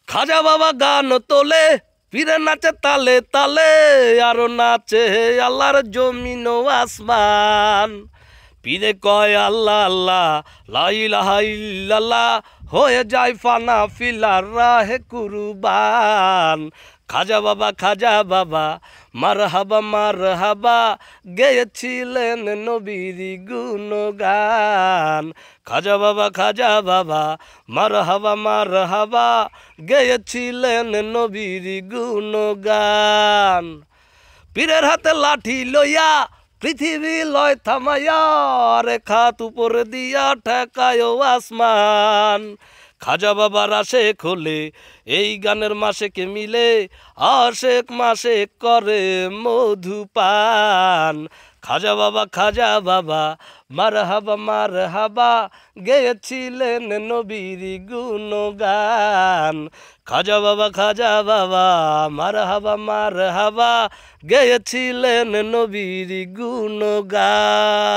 খাজা বাবা গান তোলে পীরে নাচে তালে তালে আরো নাচে আল্লাহর জমিন ও আসমান। পীরে কয় আল্লাহ আল্লাহ লা ইলাহা ইল্লাল্লাহ হয়ে যায় ফানা ফিলার রাহে কুরবান। খাজা বাবা মারহাবা গেয়েছিলেন নবীর গুণগান। খাজা বাবা মারহাবা গেয়েছিলেন নবীর গুণগান। পীরের হাতে লাঠি লইয়া পৃথিবী লয় থামাইয়া রেখাত উপর দিয়া ঠেকায় আসমান। খাজা বাবার আশেক হলে এই গানের মাসেকে মিলে আশেক মাসেক করে মধুপান। খাজা বাবা মারহাবা গেয়েছিলেন নবীর গুণগান। খাজা বাবা মারহাবা গেয়েছিলেন নবীর গুণগান।